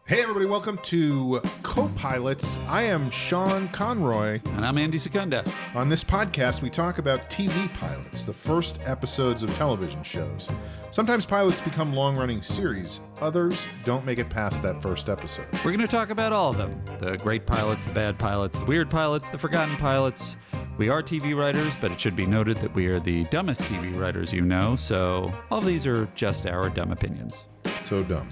Hey everybody, welcome to Co-Pilots. I am Sean Conroy. And I'm Andy Secunda. On this podcast, we talk about TV pilots, the first episodes of television shows. Sometimes pilots become long-running series. Others don't make it past that first episode. We're going to talk about all of them. The great pilots, the bad pilots, the weird pilots, the forgotten pilots. We are TV writers, but it should be noted that we are the dumbest TV writers you know, so all of these are just our dumb opinions. So dumb.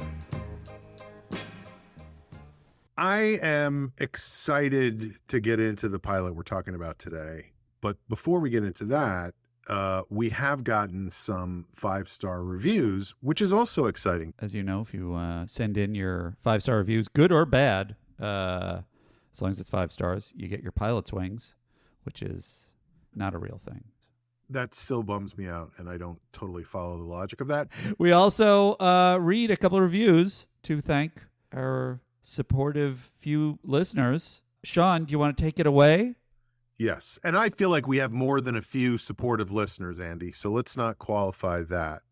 I am excited to get into the pilot we're talking about today. But before we get into that, we have gotten some 5-star reviews, which is also exciting. As you know, if you send in your 5-star reviews, good or bad, as long as it's 5 stars, you get your pilot's wings, which is not a real thing. That still bums me out, and I don't totally follow the logic of that. We also read a couple of reviews to thank our supportive few listeners. Sean, do you want to take it away? Yes, and I feel like we have more than a few supportive listeners, Andy, so let's not qualify that.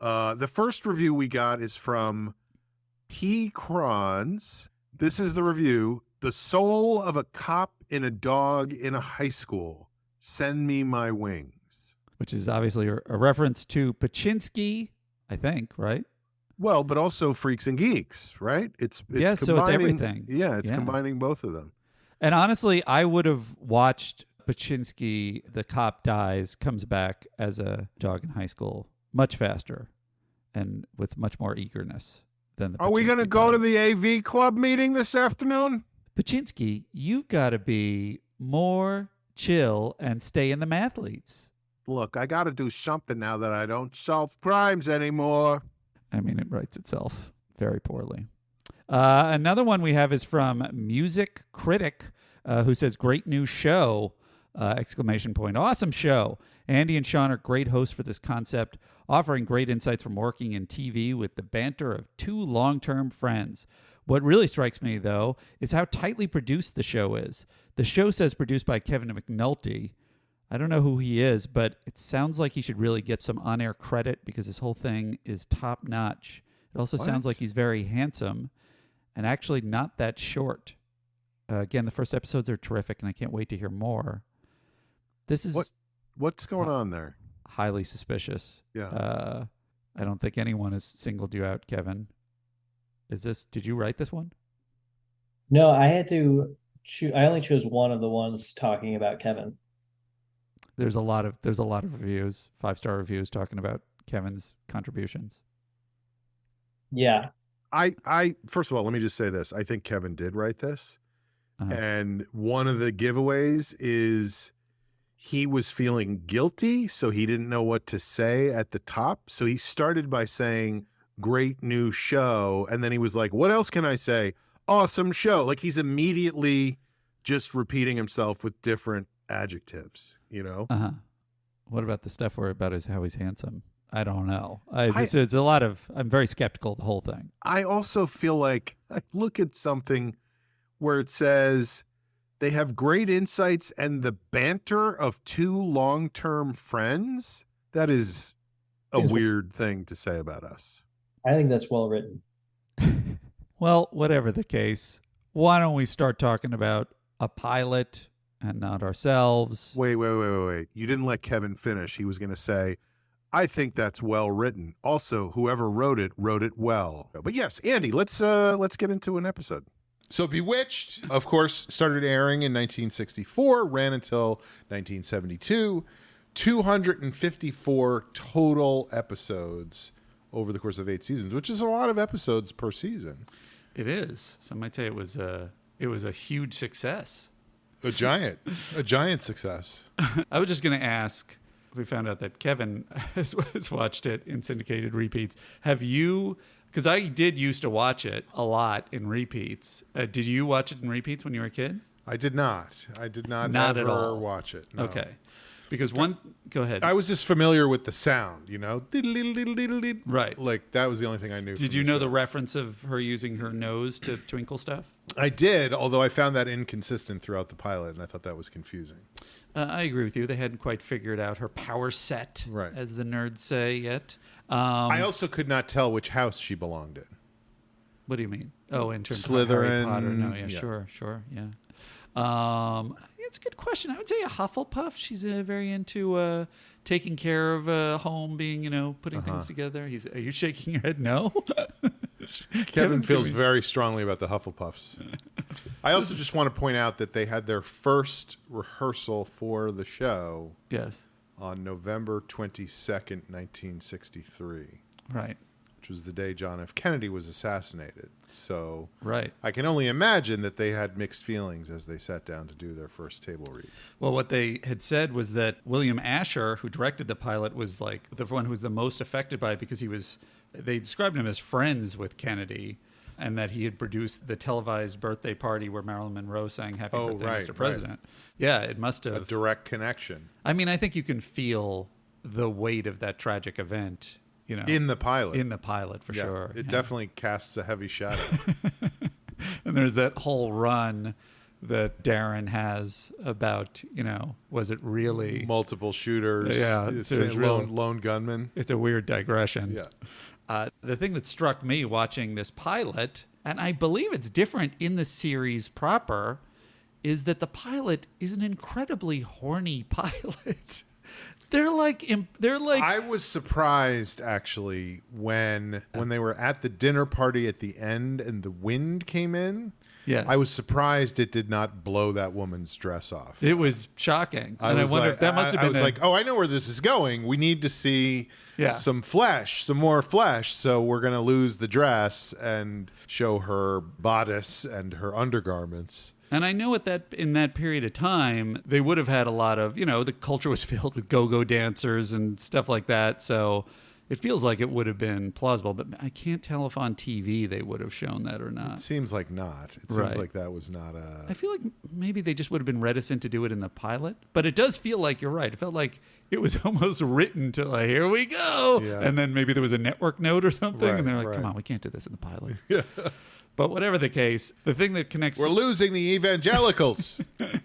The first review we got is from P. Crons. This is the review. The soul of a cop in a dog in a high school. Send me my wings. Which is obviously a reference to Pachinski, I think, right? Well, but also Freaks and Geeks, right? It's yeah, so it's everything. Yeah, it's combining both of them. And honestly, I would have watched Pachinski, the cop dies, comes back as a dog in high school much faster and with much more eagerness than the Pachinski. Are we going to go to the AV club meeting this afternoon? Pachinski, you've got to be more chill and stay in the mathletes. Look, I got to do something now that I don't solve crimes anymore. I mean, it writes itself very poorly. Another one we have is from Music Critic, who says, great new show, ! Awesome show. Andy and Sean are great hosts for this concept, offering great insights from working in TV with the banter of two long-term friends. What really strikes me, though, is how tightly produced the show is. The show says produced by Kevin McNulty. I don't know who he is, but it sounds like he should really get some on-air credit because this whole thing is top-notch. It also sounds like he's very handsome and actually not that short. Again, the first episodes are terrific, and I can't wait to hear more. This is what's going on there? Highly suspicious. Yeah. I don't think anyone has singled you out, Kevin. Did you write this one? No, I had to choose. I only chose one of the ones talking about Kevin. There's a lot of reviews, 5-star reviews talking about Kevin's contributions. Yeah. I first of all, let me just say this. I think Kevin did write this. And one of the giveaways is he was feeling guilty, so he didn't know what to say at the top. So he started by saying, great new show. And then he was like, what else can I say? Awesome show. Like he's immediately just repeating himself with different adjectives, you know? What about the stuff where about how he's handsome? I don't know. It's a lot of, I'm very skeptical of the whole thing. I also feel like I look at something where it says they have great insights and the banter of two long-term friends. That is a weird thing to say about us. I think that's well written. Well, whatever the case, why don't we start talking about a pilot and not ourselves? Wait. You didn't let Kevin finish. He was going to say, I think that's well written. Also, whoever wrote it well. But yes, Andy, let's get into an episode. So Bewitched, of course, started airing in 1964, ran until 1972. 254 total episodes over the course of 8 seasons, which is a lot of episodes per season. It is. Some might say it was a huge success. A giant success. I was just going to ask, we found out that Kevin has watched it in syndicated repeats. Have you, because I did used to watch it a lot in repeats. Did you watch it in repeats when you were a kid? I did not. Not ever at all. Watch it. No. Okay. Because go ahead. I was just familiar with the sound, you know? Right. Like, that was the only thing I knew. Did you know the reference of her using her nose to twinkle stuff? I did, although I found that inconsistent throughout the pilot, and I thought that was confusing. I agree with you. They hadn't quite figured out her power set, right, as the nerds say, yet. I also could not tell which house she belonged in. What do you mean? Oh, in terms Slytherin, of Harry Potter. No, yeah, yeah. sure, yeah. It's a good question. I would say a Hufflepuff. She's very into taking care of home, being, putting things together. Are you shaking your head? No. Kevin feels very strongly about the Hufflepuffs. I also just want to point out that they had their first rehearsal for the show. Yes. On November 22nd, 1963. Right. Which was the day John F. Kennedy was assassinated. So right. I can only imagine that they had mixed feelings as they sat down to do their first table read. Well, what they had said was that William Asher, who directed the pilot, was like the one who was the most affected by it because they described him as friends with Kennedy, and that he had produced the televised birthday party where Marilyn Monroe sang Happy Birthday, Mr. President. Right. Yeah, it must have. A direct connection. I mean, I think you can feel the weight of that tragic event. In the pilot. In the pilot, for sure. It definitely casts a heavy shadow. And there's that whole run that Darren has about, was it really... Multiple shooters. Yeah. Lone gunman. It's a weird digression. Yeah. The thing that struck me watching this pilot, and I believe it's different in the series proper, is that the pilot is an incredibly horny pilot. They're like I was surprised actually when they were at the dinner party at the end and the wind came in. Yes. I was surprised it did not blow that woman's dress off. It was shocking. I wonder if that must have been. I was like, oh, I know where this is going. We need to see some more flesh. So we're going to lose the dress and show her bodice and her undergarments. And I know in that period of time, they would have had a lot of, the culture was filled with go-go dancers and stuff like that. So it feels like it would have been plausible, but I can't tell if on TV they would have shown that or not. It seems like not. It seems like that was not a... I feel like maybe they just would have been reticent to do it in the pilot, but it does feel like you're right. It felt like it was almost written to like, here we go. Yeah. And then maybe there was a network note or something, and they're like, come on, we can't do this in the pilot. Yeah. But whatever the case, the thing that connects... We're losing the evangelicals. The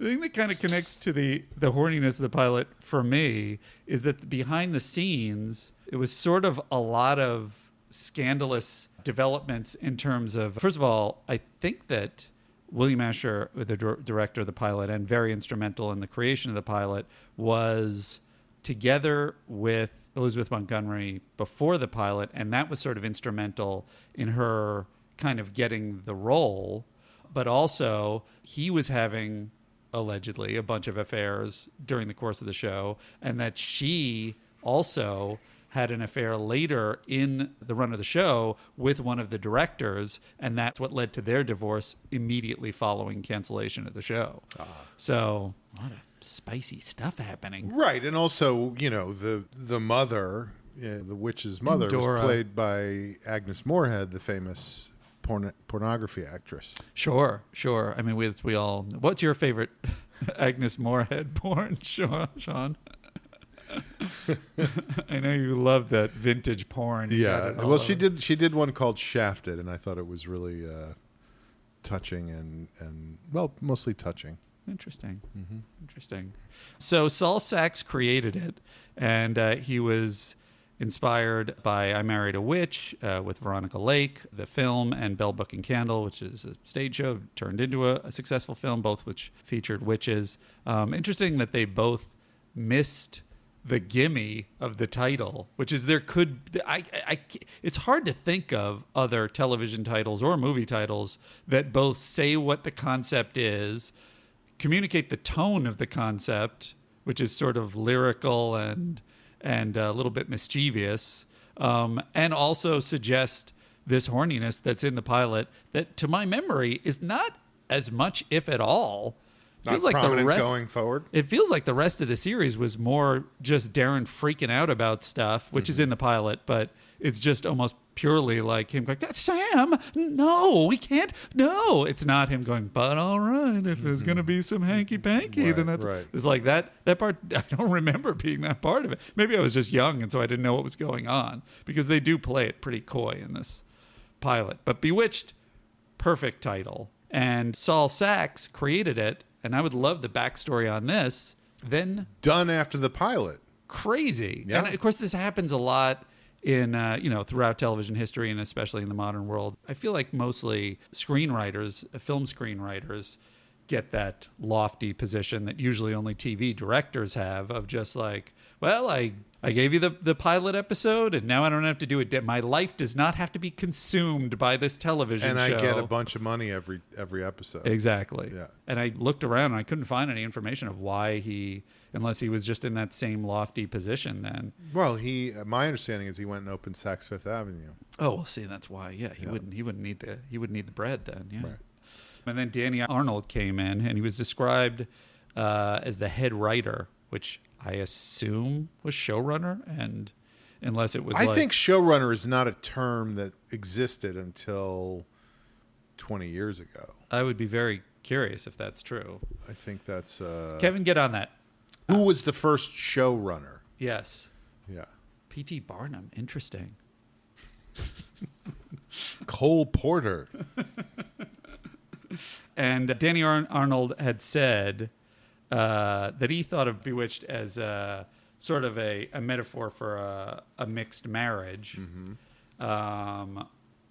thing that kind of connects to the horniness of the pilot for me is that behind the scenes, it was sort of a lot of scandalous developments in terms of... First of all, I think that William Asher, the director of the pilot, and very instrumental in the creation of the pilot, was together with Elizabeth Montgomery before the pilot, and that was sort of instrumental in her... kind of getting the role, but also he was having allegedly a bunch of affairs during the course of the show, and that she also had an affair later in the run of the show with one of the directors, and that's what led to their divorce immediately following cancellation of the show. So a lot of spicy stuff happening. Right, and also, the mother, the witch's mother, was played by Agnes Moorehead, the famous pornography actress. Sure. I mean, we all... What's your favorite Agnes Moorehead porn, Sean? I know you love that vintage porn. Yeah. Well, she did one called Shafted, and I thought it was really touching and mostly touching. Interesting. Mm-hmm. Interesting. So Saul Sachs created it, and he was inspired by I Married a Witch with Veronica Lake, the film, and Bell, Book and Candle, which is a stage show turned into a successful film, both which featured witches. Interesting that they both missed the gimme of the title, which is it's hard to think of other television titles or movie titles that both say what the concept is, communicate the tone of the concept, which is sort of lyrical and a little bit mischievous, and also suggest this horniness that's in the pilot that, to my memory, is not as much, if at all. Feels like the rest going forward. It feels like the rest of the series was more just Darren freaking out about stuff, which is in the pilot, but it's just almost purely like him going, "That's Sam! No, we can't. No!" It's not him going, "But all right, if there's going to be some hanky-panky, then that's..." Right. It's like that part, I don't remember being that part of it. Maybe I was just young, and so I didn't know what was going on, because they do play it pretty coy in this pilot. But Bewitched, perfect title. And Saul Sachs created it, and I would love the backstory on this. Then done after the pilot. Crazy. Yeah. And of course, this happens a lot in throughout television history and especially in the modern world. I feel like mostly screenwriters, film screenwriters, get that lofty position that usually only TV directors have of just like, well, I gave you the pilot episode and now I don't have to do it. My life does not have to be consumed by this television show. And I get a bunch of money every episode. Exactly. Yeah. And I looked around and I couldn't find any information of why unless he was just in that same lofty position then. Well, my understanding is he went and opened Saks Fifth Avenue. Oh, well, see, that's why. Yeah, he wouldn't need the bread then. Yeah. Right. And then Danny Arnold came in, and he was described as the head writer, which I assume was showrunner, and unless it was, I think showrunner is not a term that existed until 20 years ago. I would be very curious if that's true. I think that's Kevin, get on that. Who was the first showrunner? Yes, Yeah, P.T. Barnum. Interesting. Cole Porter. And Danny Arnold had said that he thought of Bewitched as sort of a metaphor for a mixed marriage,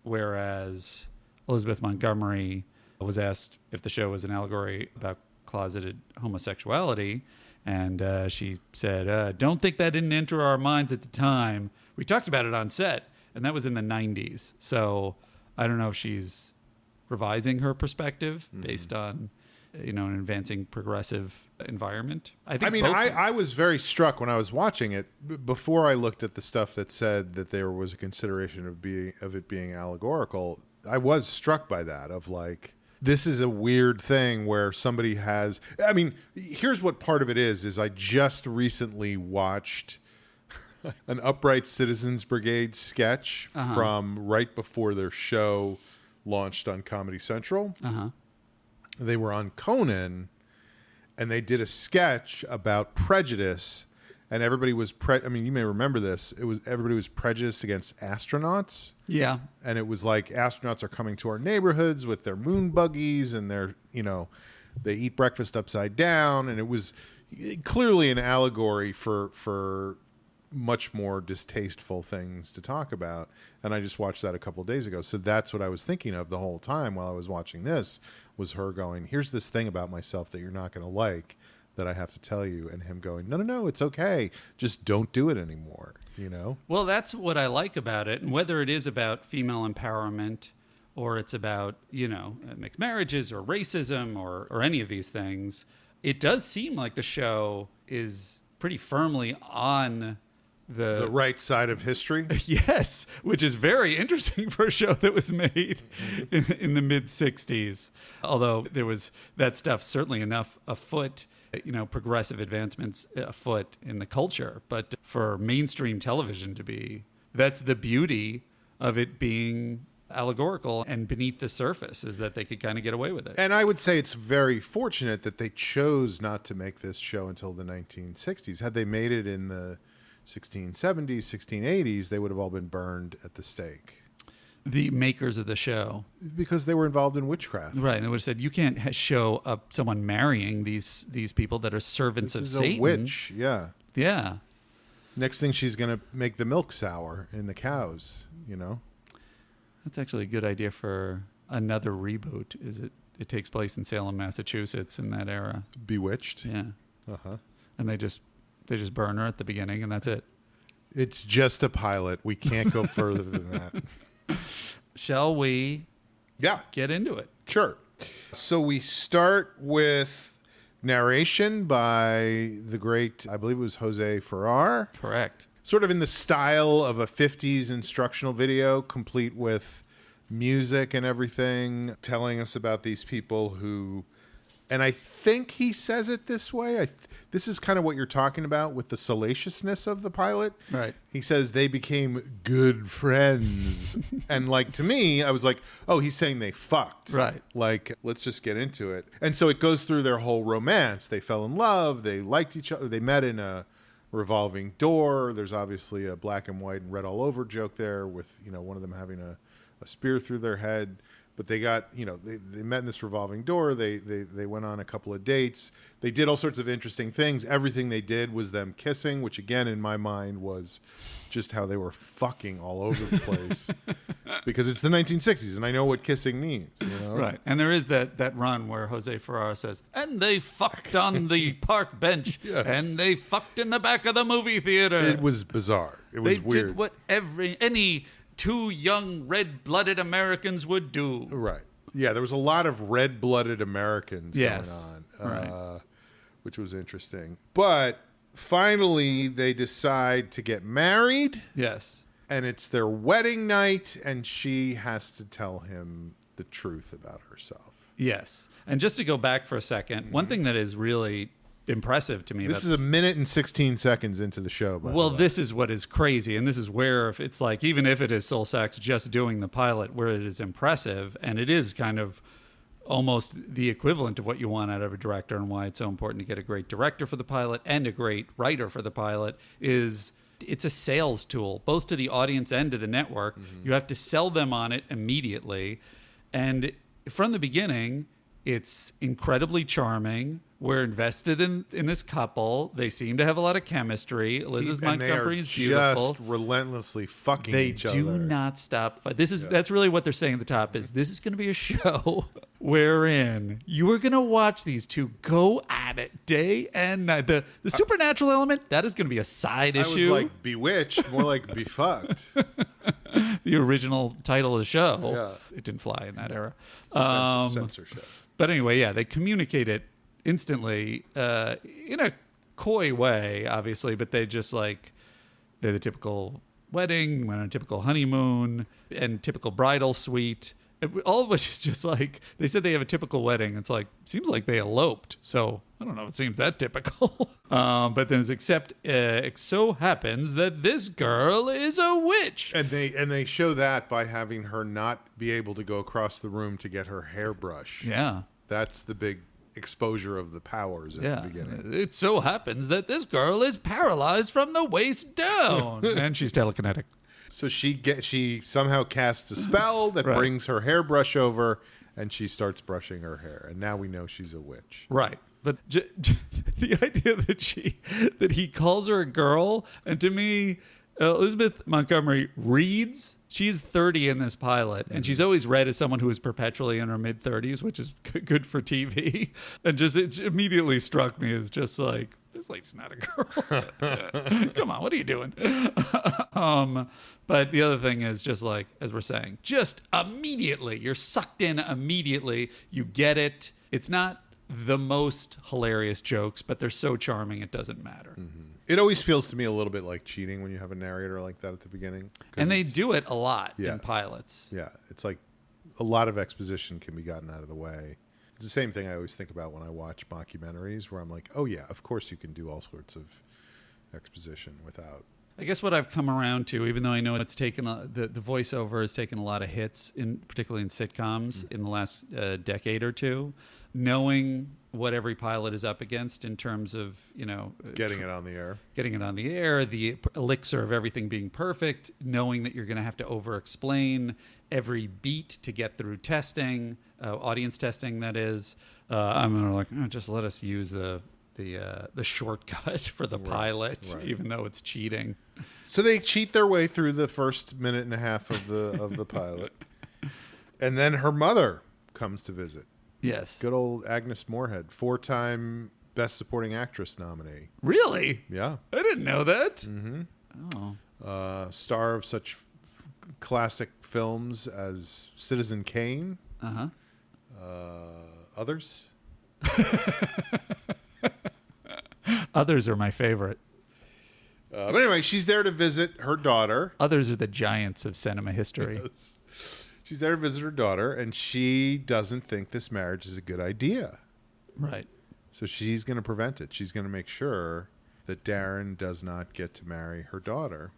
whereas Elizabeth Montgomery was asked if the show was an allegory about closeted homosexuality, and she said, "Don't think that didn't enter our minds at the time. We talked about it on set, and that was in the 90s. So I don't know if she's revising her perspective based on, an advancing progressive environment. I was very struck when I was watching it before I looked at the stuff that said that there was a consideration of it being allegorical. I was struck by that of like, this is a weird thing where somebody has, here's what part of it is I just recently watched an Upright Citizens Brigade sketch from right before their show launched on Comedy Central. They were on Conan, and they did a sketch about prejudice, and everybody was you may remember this. Everybody was prejudiced against astronauts. Yeah. And it was like astronauts are coming to our neighborhoods with their moon buggies, and they eat breakfast upside down, and it was clearly an allegory for much more distasteful things to talk about. And I just watched that a couple of days ago. So that's what I was thinking of the whole time while I was watching this, was her going, here's this thing about myself that you're not going to like that I have to tell you. And him going, no, it's okay. Just don't do it anymore. Well, that's what I like about it. And whether it is about female empowerment or it's about, mixed marriages or racism or any of these things, it does seem like the show is pretty firmly on the right side of history. Yes, which is very interesting for a show that was made in the mid 60s. Although there was that stuff certainly enough afoot, progressive advancements afoot in the culture. But for mainstream television to be, that's the beauty of it being allegorical and beneath the surface, is that they could kind of get away with it. And I would say it's very fortunate that they chose not to make this show until the 1960s. Had they made it in the 1670s, 1680s, they would have all been burned at the stake. The makers of the show. Because they were involved in witchcraft. Right. And they would have said, you can't show up someone marrying these people that are servants of Satan. This is a witch, yeah. Yeah. Next thing, she's going to make the milk sour in the cows, That's actually a good idea for another reboot. It takes place in Salem, Massachusetts in that era. Bewitched. Yeah. Uh-huh. And they just burn her at the beginning, and that's it. It's just a pilot. We can't go further than that. Shall we get into it? Sure. So we start with narration by the great, I believe it was Jose Ferrer. Correct. Sort of in the style of a 50s instructional video, complete with music and everything, telling us about these people who, and I think he says it this way. This is kind of what you're talking about with the salaciousness of the pilot. Right. He says they became good friends. And like, to me, I was like, oh, he's saying they fucked. Right. Like, let's just get into it. And so it goes through their whole romance. They fell in love. They liked each other. They met in a revolving door. There's obviously a black and white and red all over joke there with, one of them having a spear through their head. But they got, they met in this revolving door. They went on a couple of dates. They did all sorts of interesting things. Everything they did was them kissing, which again, in my mind, was just how they were fucking all over the place. Because it's the 1960s, and I know what kissing means. Right. And there is that run where Jose Ferrara says, and they fucked on the park bench, Yes. and they fucked in the back of the movie theater. It was bizarre. It was they weird. did what any two young red-blooded Americans would do. Right. Yeah, there was a lot of red-blooded Americans Yes. going on, Right. which was interesting. But finally, they decide to get married, Yes. and it's their wedding night, and she has to tell him the truth about herself. Yes. And just to go back for a second, one thing that is really impressive to me. This is a minute and 16 seconds into the show. By the way. This is what is crazy, and this is where if it's like, even if it is Soul Sax just doing the pilot, where it is impressive, and it is kind of almost the equivalent of what you want out of a director, and why it's so important to get a great director for the pilot and a great writer for the pilot, is it's a sales tool, both to the audience and to the network. You have to sell them on it immediately, and from the beginning, it's incredibly charming. We're invested in this couple. They seem to have a lot of chemistry. Elizabeth Montgomery is beautiful. Just relentlessly fucking They each other. do not stop. That's really what they're saying at the top is this is going to be a show wherein you are going to watch these two go at it day and night. The supernatural element, that is going to be a side issue. I was like Bewitched, more like Befucked. The original title of the show. Yeah. It didn't fly in that era. Censorship. But anyway, yeah, they communicate it instantly in a coy way, obviously, but they're the typical wedding, went on a typical honeymoon, and typical bridal suite. All of which is just like, they said they have a typical wedding. It's like, seems like they eloped. So I don't know if it seems that typical. But then it so happens that this girl is a witch. And they show that by having her not be able to go across the room to get her hairbrush. Yeah. That's the big exposure of the powers at the beginning. It so happens that this girl is paralyzed from the waist down. And she's telekinetic. So she somehow casts a spell that Right. brings her hairbrush over, and she starts brushing her hair. And now we know she's a witch. Right. But the idea that he calls her a girl, and to me, Elizabeth Montgomery reads. She's 30 in this pilot, and she's always read as someone who is perpetually in her mid-30s, which is good for TV. And it immediately struck me as just like, this lady's not a girl. Come on, what are you doing? But the other thing is just like, as we're saying, just immediately, you're sucked in immediately. You get it. It's not the most hilarious jokes, but they're so charming it doesn't matter. It always feels to me a little bit like cheating when you have a narrator like that at the beginning. And they do it a lot Yeah. in pilots. Yeah, it's like a lot of exposition can be gotten out of the way. It's the same thing I always think about when I watch mockumentaries, where I'm like, oh yeah, of course you can do all sorts of exposition without. I guess what I've come around to, even though I know it's taken the voiceover has taken a lot of hits, particularly in sitcoms in the last decade or two, knowing what every pilot is up against in terms of Getting it on the air, the elixir of everything being perfect, knowing that you're going to have to over-explain every beat to get through testing, audience testing. That is, I'm gonna just let us use the shortcut for the pilot, even though it's cheating. So they cheat their way through the first minute and a half of the pilot, and then her mother comes to visit. Yes. Good old Agnes Moorehead, 4-time Best Supporting Actress nominee. Really? Yeah. I didn't know that. Mm-hmm. Oh. Star of such classic films as Citizen Kane. Uh-huh. Others. Others are my favorite. But anyway, she's there to visit her daughter. Others are the giants of cinema history. Yes. She's there to visit her daughter, and she doesn't think this marriage is a good idea. Right. So she's going to prevent it. She's going to make sure that Darren does not get to marry her daughter.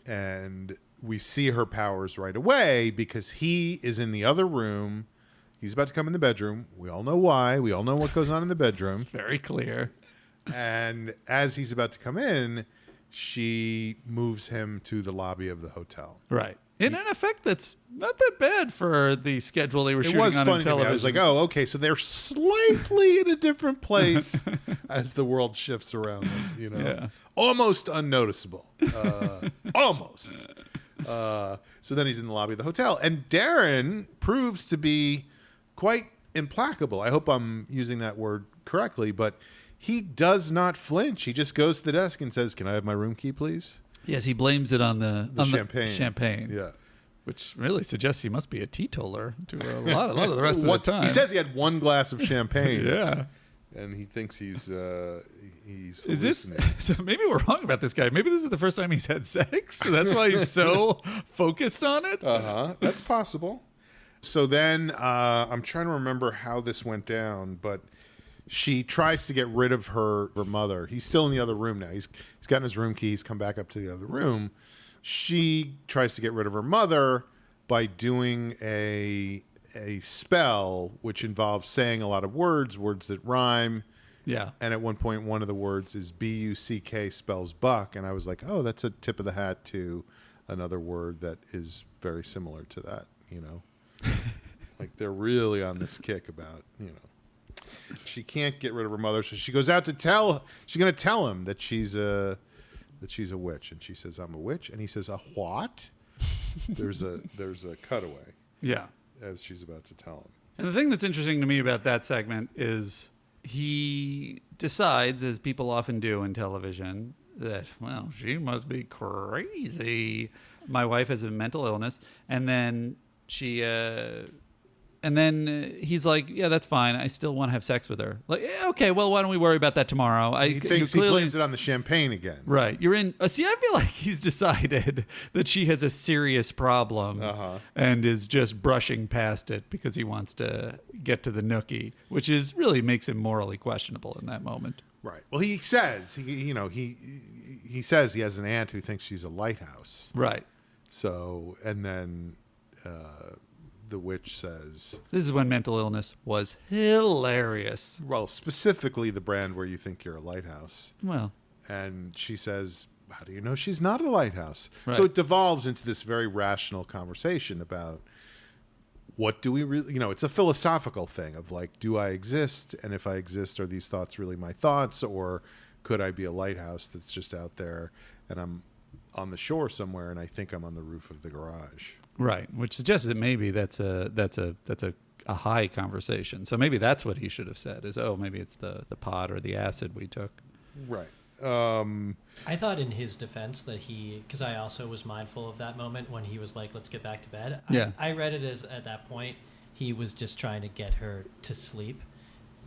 And we see her powers right away because he is in the other room. He's about to come in the bedroom. We all know why. We all know what goes on in the bedroom. Very clear. And as he's about to come in, she moves him to the lobby of the hotel. Right. in an effect that's not that bad for the schedule they were shooting was on funny in to me. television. I was like, oh, okay, so they're slightly in a different place as the world shifts around them, you know? Yeah. Almost unnoticeable. Almost. So then he's in the lobby of the hotel, and Darren proves to be quite implacable. I hope I'm using that word correctly, but he does not flinch. He just goes to the desk and says, "Can I have my room key, please?" Yes, he blames it on the champagne. Champagne. Yeah. Which really suggests he must be a teetotaler to a lot of the rest of the time. He says he had one glass of champagne. Yeah. And he thinks he's Is this so? Maybe we're wrong about this guy. Maybe this is the first time he's had sex. So that's why he's so focused on it. That's possible. So then I'm trying to remember how this went down, but she tries to get rid of her mother. He's still in the other room now. He's gotten his room key. He's come back up to the other room. She tries to get rid of her mother by doing a spell, which involves saying a lot of words that rhyme. Yeah. And at one point, one of the words is BUCK spells buck. And I was like, oh, that's a tip of the hat to another word that is very similar to that, you know? Like they're really on this kick about, you know, she can't get rid of her mother. So she goes out to she's going to tell him that she's a witch. And she says, I'm a witch. And he says, a what? There's a cutaway. Yeah. As she's about to tell him. And the thing that's interesting to me about that segment is he decides, as people often do in television, that, well, she must be crazy. My wife has a mental illness. And then he's like, yeah, that's fine. I still want to have sex with her. Like, yeah, okay, well, why don't we worry about that tomorrow? He thinks he blames it on the champagne again. Right. You're in. See, I feel like he's decided that she has a serious problem and is just brushing past it because he wants to get to the nookie, which is really makes him morally questionable in that moment. Right. Well, he says, he says he has an aunt who thinks she's a lighthouse. Right. So, and then the witch says... This is when mental illness was hilarious. Well, specifically the brand where you think you're a lighthouse. Well. And she says, how do you know she's not a lighthouse? Right. So it devolves into this very rational conversation about what do we really... You know, it's a philosophical thing of like, do I exist? And if I exist, are these thoughts really my thoughts? Or could I be a lighthouse that's just out there and I'm on the shore somewhere and I think I'm on the roof of the garage? Right, which suggests that maybe that's a high conversation. So maybe that's what he should have said is, oh, maybe it's the pot or the acid we took. Right. I thought in his defense that because I also was mindful of that moment when he was like, let's get back to bed. Yeah. I read it as at that point he was just trying to get her to sleep,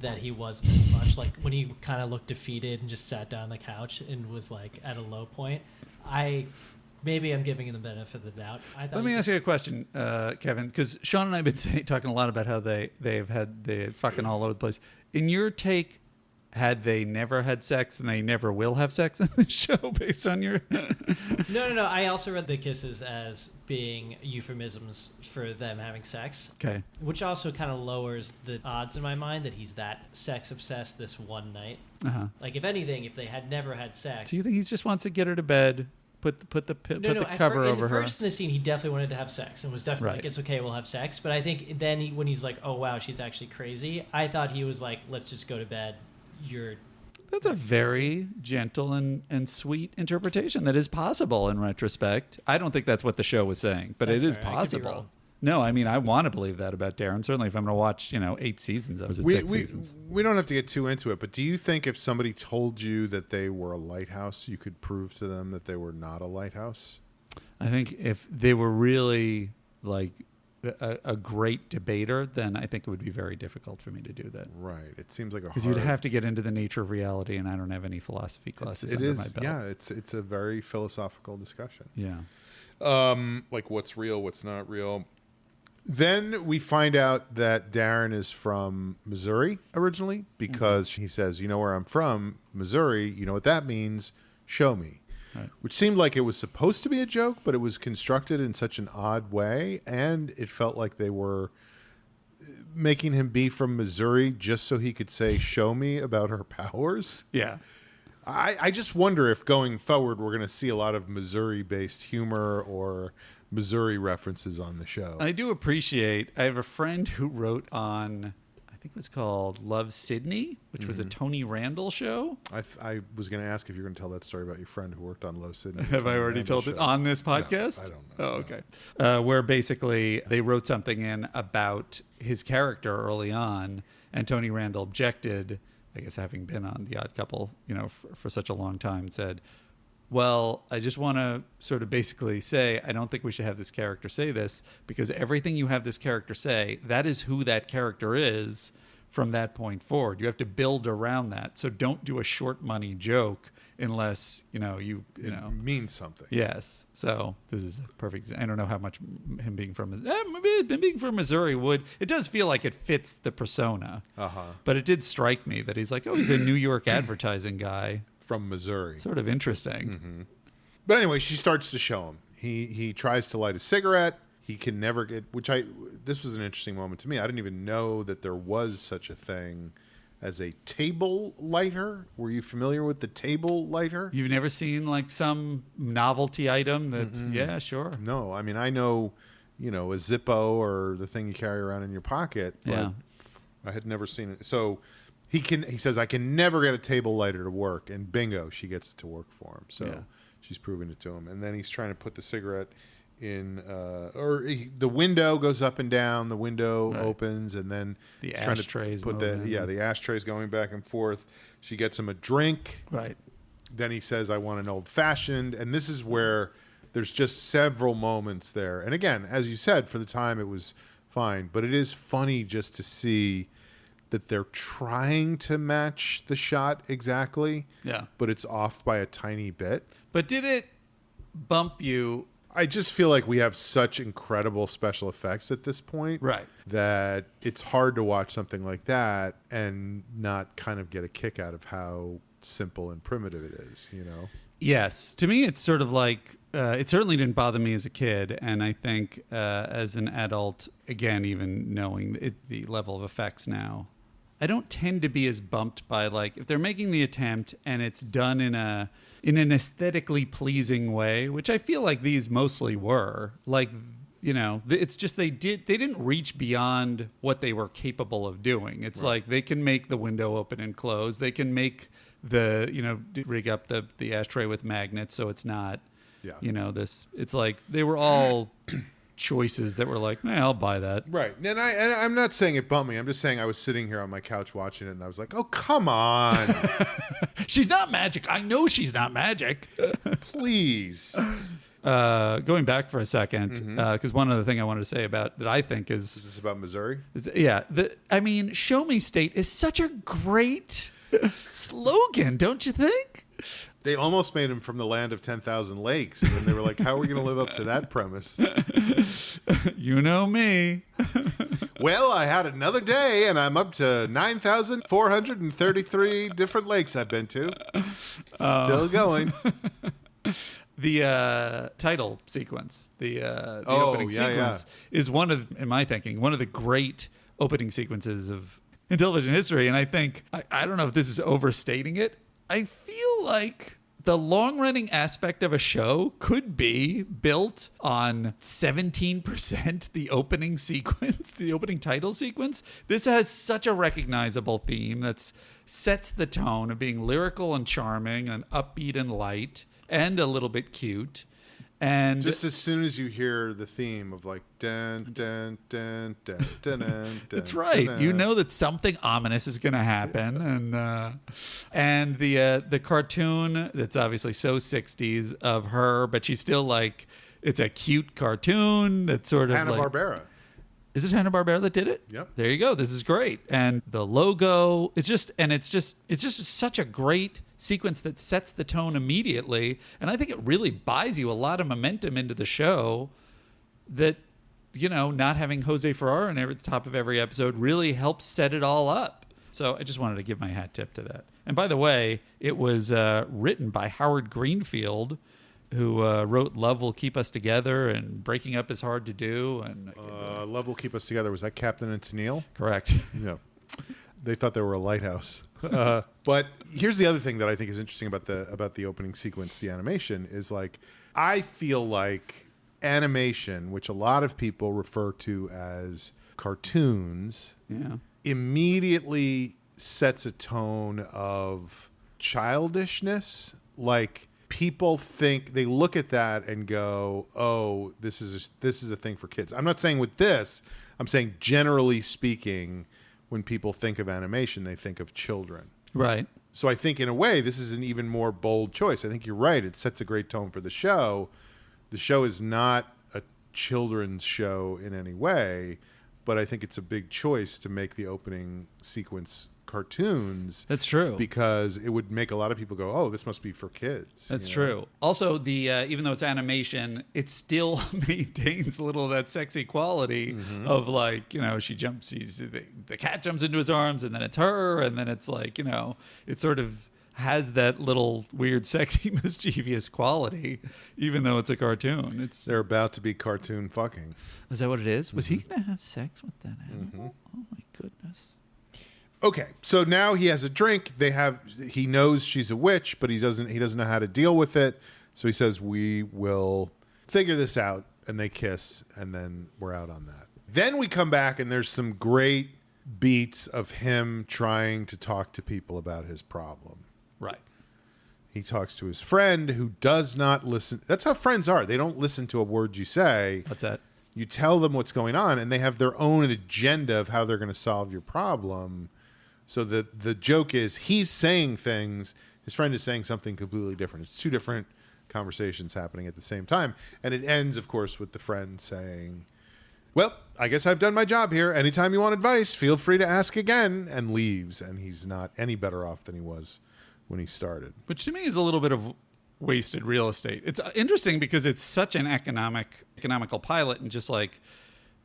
that he wasn't as much like when he kind of looked defeated and just sat down on the couch and was like at a low point. Maybe I'm giving him the benefit of the doubt. Let me ask you a question, Kevin, because Sean and I have been talking a lot about how they've fucking all over the place. In your take, had they never had sex and they never will have sex in the show based on your... No. I also read the kisses as being euphemisms for them having sex. Okay. Which also kind of lowers the odds in my mind that he's that sex obsessed this one night. Uh-huh. Like, if anything, if they had never had sex... Do you think he just wants to get her to bed... Put the cover over her. First in the scene, he definitely wanted to have sex and was definitely like, it's okay, we'll have sex. But I think then when he's like, oh, wow, she's actually crazy, I thought he was like, let's just go to bed. That's a very gentle and sweet interpretation that is possible in retrospect. I don't think that's what the show was saying, but it is possible. No, I mean, I want to believe that about Darren. Certainly, if I'm going to watch, 8 seasons of it, 6 seasons. We don't have to get too into it, but do you think if somebody told you that they were a lighthouse, you could prove to them that they were not a lighthouse? I think if they were really like a great debater, then I think it would be very difficult for me to do that. Right. It seems like because you'd have to get into the nature of reality, and I don't have any philosophy classes under my belt. Yeah, it's a very philosophical discussion. Yeah. Like what's real, what's not real. Then we find out that Darren is from Missouri originally because he says, you know where I'm from, Missouri. You know what that means? Show me. Right. Which seemed like it was supposed to be a joke, but it was constructed in such an odd way. And it felt like they were making him be from Missouri just so he could say, show me about her powers. Yeah. I just wonder if going forward, we're going to see a lot of Missouri-based humor or Missouri references on the show. I do appreciate. I have a friend who wrote on, I think it was called Love Sydney, which was a Tony Randall show. I was going to ask if you're going to tell that story about your friend who worked on Love Sydney. Have I already told it on this podcast? No, I don't know. Oh, okay. Where basically they wrote something in about his character early on, and Tony Randall objected, I guess having been on The Odd Couple, for such a long time, said, well, I just want to sort of basically say, I don't think we should have this character say this, because everything you have this character say, that is who that character is from that point forward. You have to build around that. So don't do a short money joke unless, you means something. Yes. So this is a perfect, I don't know how much him being from, maybe being from Missouri would, it does feel like it fits the persona. But it did strike me that he's like, oh, he's a New York advertising guy. From Missouri. Sort of interesting. But anyway, she starts to show him. He tries to light a cigarette. He can never get, this was an interesting moment to me. I didn't even know that there was such a thing as a table lighter. Were you familiar with the table lighter? You've never seen like some novelty item that, yeah, sure. No, I mean, I know, a Zippo or the thing you carry around in your pocket, but I had never seen it. So he says, I can never get a table lighter to work. And bingo, she gets it to work for him. So she's proving it to him. And then he's trying to put the cigarette in, the window goes up and down. The window opens, and then the he's trying ashtrays to put the ashtrays going back and forth. She gets him a drink. Right. Then he says, I want an old fashioned. And this is where there's just several moments there. And again, as you said, for the time it was fine, but it is funny just to see that they're trying to match the shot exactly. Yeah. But it's off by a tiny bit. But did it bump you? I just feel like we have such incredible special effects at this point. Right. That it's hard to watch something like that and not kind of get a kick out of how simple and primitive it is, Yes. To me, it's sort of like, it certainly didn't bother me as a kid. And I think as an adult, again, even knowing the level of effects now, I don't tend to be as bumped by, like, if they're making the attempt and it's done in an aesthetically pleasing way, which I feel like these mostly were, like, it's just they didn't reach beyond what they were capable of doing. It's like they can make the window open and close. They can make rig up the ashtray with magnets so it's not, it's like they were all choices that were like, I'll buy that. Right. And I'm not saying it bumped me. I'm just saying I was sitting here on my couch watching it and I was like, oh, come on. She's not magic. I know she's not magic. Please. Going back for a second, because one other thing I wanted to say about that I think is this about Missouri? Show Me State is such a great slogan, don't you think? They almost made him from the land of 10,000 lakes. And then they were like, how are we going to live up to that premise? You know me. Well, I had another day and I'm up to 9,433 different lakes I've been to. Still going. The title sequence, the opening sequence, is one of, in my thinking, one of the great opening sequences in television history. And I think, I don't know if this is overstating it, I feel like the long-running aspect of a show could be built on 17% the opening sequence, the opening title sequence. This has such a recognizable theme that sets the tone of being lyrical and charming and upbeat and light and a little bit cute. And just as soon as you hear the theme of like dun dun dun dun dun dun, that's right. Dun, you know that something ominous is going to happen, and the cartoon that's obviously so 60s of her, but she's still like, it's a cute cartoon that's sort of Hanna-Barbera. Is it Hanna-Barbera that did it? Yep. There you go. This is great. And the logo, it's just such a great sequence that sets the tone immediately. And I think it really buys you a lot of momentum into the show that, not having Jose Ferrer at the top of every episode really helps set it all up. So I just wanted to give my hat tip to that. And by the way, it was written by Howard Greenfield, who wrote Love Will Keep Us Together and Breaking Up Is Hard to Do. And Love Will Keep Us Together. Was that Captain and Tennille? Correct. Yeah. They thought they were a lighthouse. But here's the other thing that I think is interesting about the opening sequence, the animation, is like, I feel like animation, which a lot of people refer to as cartoons, immediately sets a tone of childishness. Like, people think, they look at that and go, oh, this is a thing for kids. I'm not saying with this, I'm saying generally speaking, when people think of animation, they think of children. Right. So I think in a way, this is an even more bold choice. I think you're right. It sets a great tone for the show. The show is not a children's show in any way, but I think it's a big choice to make the opening sequence cartoons. That's true. Because it would make a lot of people go, oh, this must be for kids. That's true. Also, the even though it's animation, it still maintains a little of that sexy quality of, like, you know, the cat jumps into his arms, and then it's her, and then it's like, you know, it sort of has that little weird, sexy, mischievous quality, even though it's a cartoon. They're about to be cartoon fucking. Is that what it is? Was he going to have sex with that animal? Oh my goodness. Okay, so now he has a drink. He knows she's a witch, but he doesn't know how to deal with it. So he says, we will figure this out, and they kiss, and then we're out on that. Then we come back, and there's some great beats of him trying to talk to people about his problem. Right. He talks to his friend who does not listen. That's how friends are. They don't listen to a word you say. What's that? You tell them what's going on, and they have their own agenda of how they're going to solve your problem. So the joke is he's saying things, his friend is saying something completely different. It's two different conversations happening at the same time. And it ends, of course, with the friend saying, well, I guess I've done my job here. Anytime you want advice, feel free to ask again, and leaves. And he's not any better off than he was when he started. Which to me is a little bit of wasted real estate. It's interesting because it's such an economical pilot, and just like,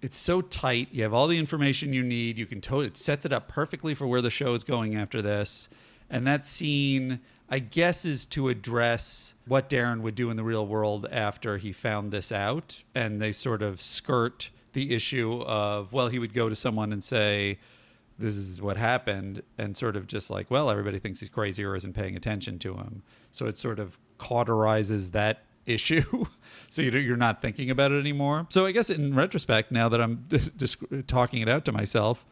it's so tight. You have all the information you need. You can it sets it up perfectly for where the show is going after this. And that scene, I guess, is to address what Darren would do in the real world after he found this out. And they sort of skirt the issue of, well, he would go to someone and say, this is what happened, and sort of just like, well, everybody thinks he's crazy or isn't paying attention to him. So it sort of cauterizes that issue. So you're not thinking about it anymore. So I guess in retrospect, now that I'm just talking it out to myself,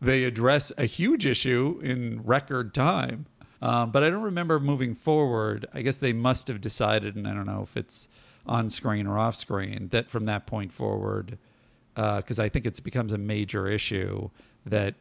they address a huge issue in record time. But I don't remember moving forward. I guess they must have decided, and I don't know if it's on screen or off screen, that from that point forward, because I think it becomes a major issue that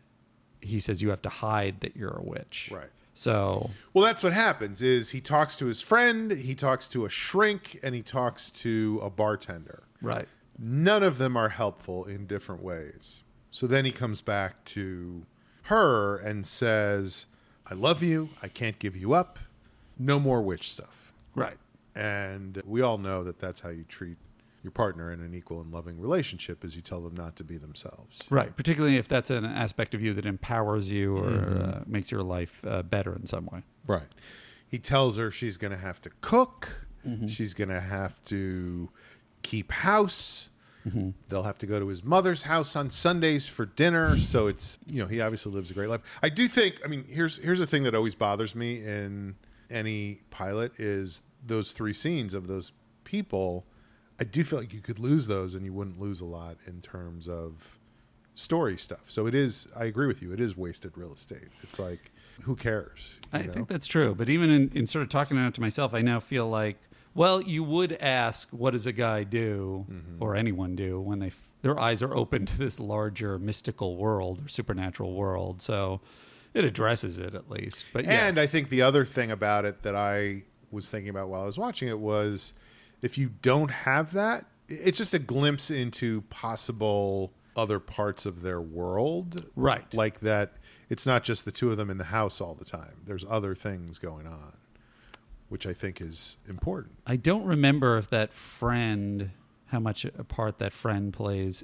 he says you have to hide that you're a witch. Right. So, well, that's what happens is he talks to his friend, he talks to a shrink, and he talks to a bartender. Right. None of them are helpful in different ways. So then he comes back to her and says, I love you. I can't give you up. No more witch stuff. Right. And we all know that that's how you treat your partner in an equal and loving relationship, is you tell them not to be themselves. Right. Particularly if that's an aspect of you that empowers you or makes your life better in some way. Right. He tells her she's going to have to cook. She's going to have to keep house. They'll have to go to his mother's house on Sundays for dinner. So it's, he obviously lives a great life. I do think, here's a thing that always bothers me in any pilot is those three scenes of those people. I do feel like you could lose those and you wouldn't lose a lot in terms of story stuff. So it is, I agree with you, it is wasted real estate. It's like, who cares? I think that's true. But even in sort of talking it out to myself, I now feel like, well, you would ask, what does a guy do or anyone do when their eyes are open to this larger mystical world or supernatural world? So it addresses it at least. But and I think the other thing about it that I was thinking about while I was watching it was, if you don't have that, it's just a glimpse into possible other parts of their world. Right. Like that it's not just the two of them in the house all the time. There's other things going on, which I think is important. I don't remember if that friend, how much a part that friend plays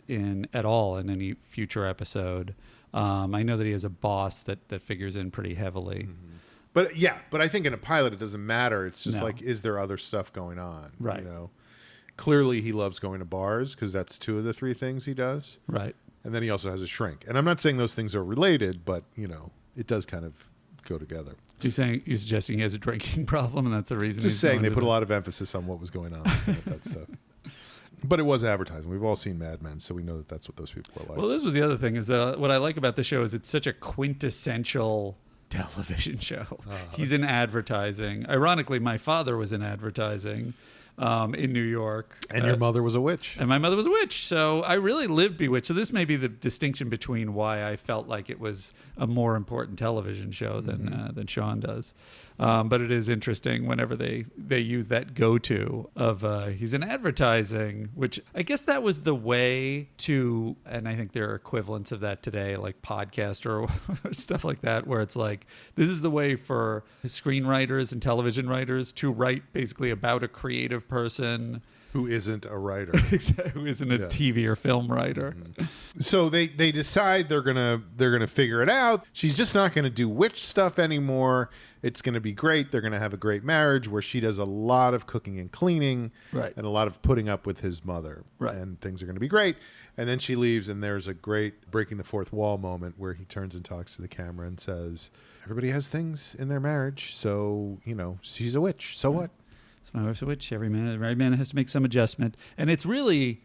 at all in any future episode. I know that he has a boss that figures in pretty heavily. But I think in a pilot, it doesn't matter. It's just like, is there other stuff going on? Right. Clearly he loves going to bars because that's two of the three things he does. Right. And then he also has a shrink. And I'm not saying those things are related, but, it does kind of go together. You're suggesting he has a drinking problem and that's the reason? Just saying they put a lot of emphasis on what was going on with that stuff. But it was advertising. We've all seen Mad Men, so we know that that's what those people are like. Well, this was the other thing is that what I like about the show is it's such a quintessential television show. He's in advertising. Ironically, my father was in advertising in New York. And your mother was a witch. And my mother was a witch. So I really lived Bewitched. So this may be the distinction between why I felt like it was a more important television show than Sean does. But it is interesting whenever they use that go-to of he's in advertising, which I guess that was the way to, and I think there are equivalents of that today, like podcast or stuff like that, where it's like, this is the way for screenwriters and television writers to write basically about a creative person who isn't a writer. Who isn't a TV or film writer. So they decide they're gonna figure it out. She's just not gonna do witch stuff anymore. It's gonna be great. They're gonna have a great marriage where she does a lot of cooking and cleaning, right, and a lot of putting up with his mother, right, and things are gonna be great. And then she leaves, and there's a great breaking the fourth wall moment where he turns and talks to the camera and says, "Everybody has things in their marriage, so she's a witch. So what?" My wife's a witch. Every man has to make some adjustment, and it's really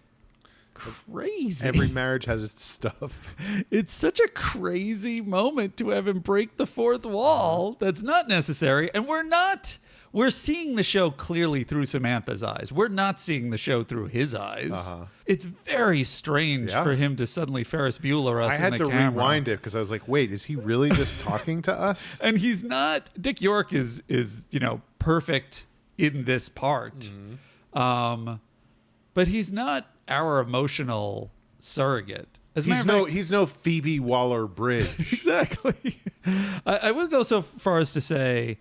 crazy. Every marriage has its stuff. It's such a crazy moment to have him break the fourth wall. That's not necessary, and we're seeing the show clearly through Samantha's eyes. We're not seeing the show through his eyes. It's very strange for him to suddenly Ferris Bueller us. I had to rewind it because I was like, "Wait, is he really just talking to us?" And he's not. Dick York is perfect in this part, but he's not our emotional surrogate. He's no Phoebe Waller-Bridge. Exactly. I would go so far as to say,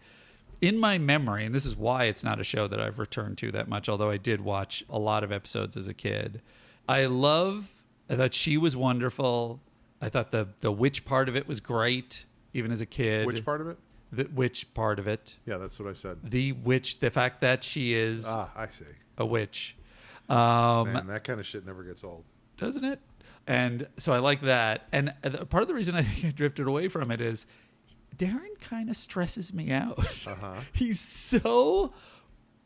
in my memory, and this is why it's not a show that I've returned to that much, although I did watch a lot of episodes as a kid. I thought she was wonderful. I thought the witch part of it was great, even as a kid. Which part of it? The witch part of it. Yeah, that's what I said. The witch, the fact that she is I see. a witch. Man, that kind of shit never gets old. Doesn't it? And so I like that. And part of the reason I think I drifted away from it is Darren kind of stresses me out. He's so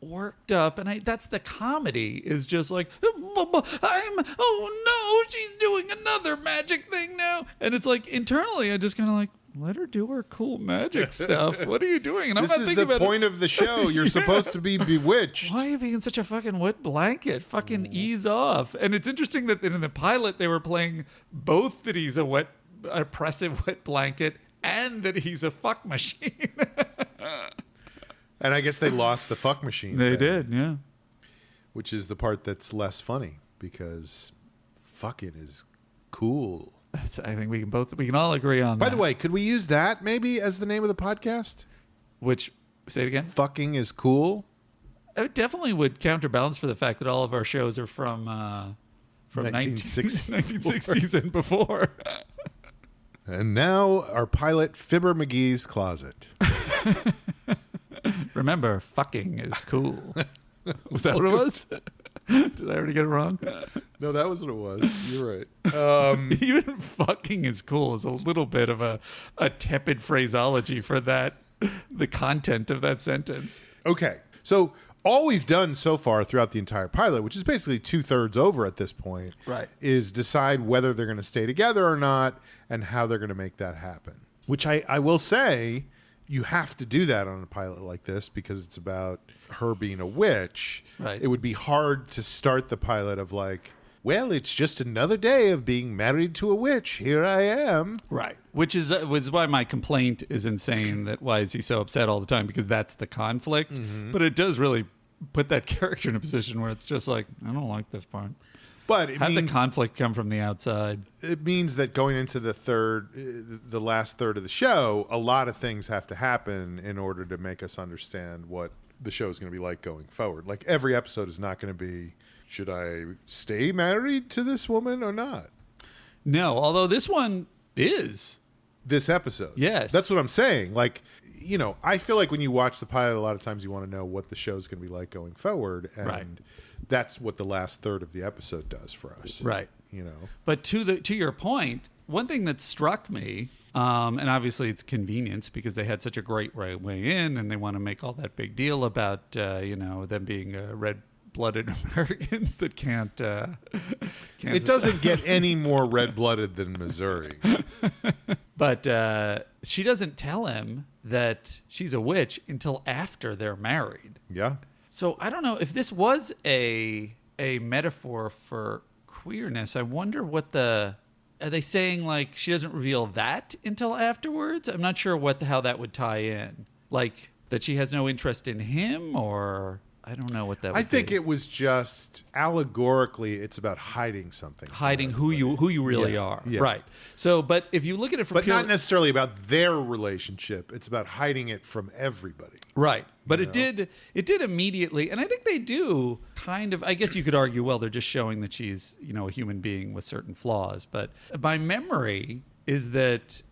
worked up, and that's the comedy is just like, oh no, she's doing another magic thing now. And it's like internally I just kind of like, let her do her cool magic stuff. What are you doing? And I'm not thinking about this is the point of the show. You're supposed to be bewitched. Why are you being such a fucking wet blanket? Fucking ease off. And it's interesting that in the pilot they were playing both that he's a oppressive wet blanket and that he's a fuck machine. And I guess they lost the fuck machine. They did, yeah. Which is the part that's less funny because fucking is cool. I think we can all agree on that. By the way, could we use that maybe as the name of the podcast? Which, say it again? Fucking is cool. It definitely would counterbalance for the fact that all of our shows are from 1960s and before. And now our pilot, Fibber McGee's Closet. Remember, fucking is cool. Was that what it was? Did I already get it wrong? No, that was what it was. You're right. Even fucking is cool is a little bit of a tepid phraseology for the content of that sentence. Okay. So all we've done so far throughout the entire pilot, which is basically 2/3 over at this point, right, is decide whether they're going to stay together or not and how they're going to make that happen. Which I will say, you have to do that on a pilot like this because it's about her being a witch. Right. It would be hard to start the pilot of like, well, it's just another day of being married to a witch. Here I am. Right. Which is why my complaint is insane that why is he so upset all the time? Because that's the conflict. Mm-hmm. But it does really put that character in a position where it's just like, I don't like this part. But have the conflict come from the outside. It means that going into the last third of the show, a lot of things have to happen in order to make us understand what the show is going to be like going forward. Like every episode is not going to be, should I stay married to this woman or not? No, although this one is. This episode. Yes. That's what I'm saying. Like, I feel like when you watch the pilot, a lot of times you want to know what the show's going to be like going forward. And right. That's what the last third of the episode does for us. Right. But to your point, one thing that struck me, and obviously it's convenience because they had such a great way in and they want to make all that big deal about, them being red red-blooded Americans that can't. It doesn't get any more red-blooded than Missouri. But she doesn't tell him that she's a witch until after they're married. Yeah. So I don't know if this was a metaphor for queerness. I wonder what are they saying, like, she doesn't reveal that until afterwards? I'm not sure how that would tie in. Like, that she has no interest in him, or I don't know what that would be. I think it was just allegorically, it's about hiding something. Hiding who you really are. Yeah. Right. So, but if you look at it from But not necessarily about their relationship. It's about hiding it from everybody. Right. But it did immediately, and I think they do kind of, I guess you could argue, well, they're just showing that she's, a human being with certain flaws. But my memory is that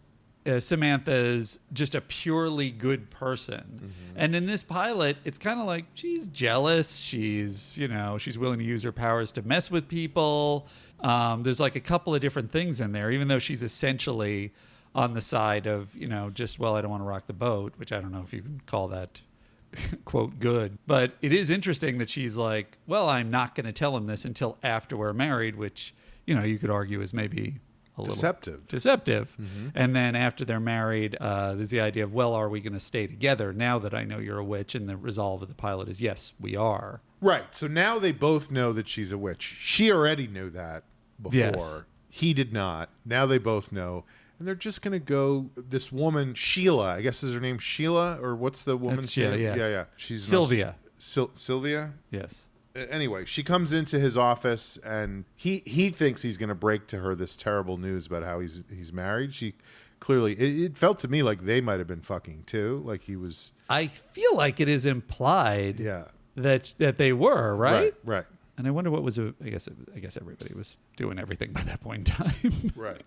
Samantha's just a purely good person. Mm-hmm. And in this pilot, it's kind of like she's jealous. She's willing to use her powers to mess with people. There's like a couple of different things in there, even though she's essentially on the side of, I don't want to rock the boat, which I don't know if you can call that quote good. But it is interesting that she's like, well, I'm not going to tell him this until after we're married, which, you could argue is maybe a little deceptive. Mm-hmm. And then after they're married, there's the idea of, well, are we going to stay together now that I know you're a witch? And the resolve of the pilot is, yes, we are. Right. So now they both know that she's a witch. She already knew that before. Yes. He did not. Now they both know. And they're just going to go, this woman, Sheila, I guess is her name Sheila? Or what's the woman's name? Yes. Yeah. She's Sylvia. Sylvia? Yes. Anyway, she comes into his office and he thinks he's going to break to her this terrible news about how he's married. She clearly, it felt to me like they might have been fucking too. Like he was. I feel like it is implied that they were, right? Right. And I wonder what was, I guess everybody was doing everything by that point in time. Right.